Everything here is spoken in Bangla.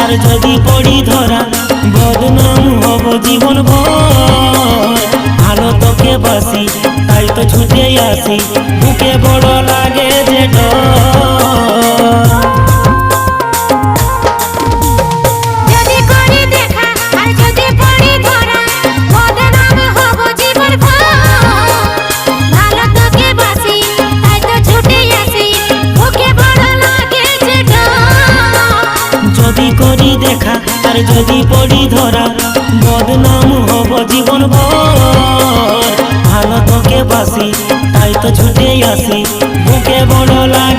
আর যদি পড়ি ধরা বদনাম হব জীবন ভর। ভালো তোকে বাসি তাই তো ছুটে আসি, বুকে বড় লাগে যে ডর। যদি করি দেখা আর যদি পড়ি ধরা বদনাম হব জীবন ভর। ভালো তোকে বাসি তাই তো ছুটে আসি, বুকে বড় লাগে।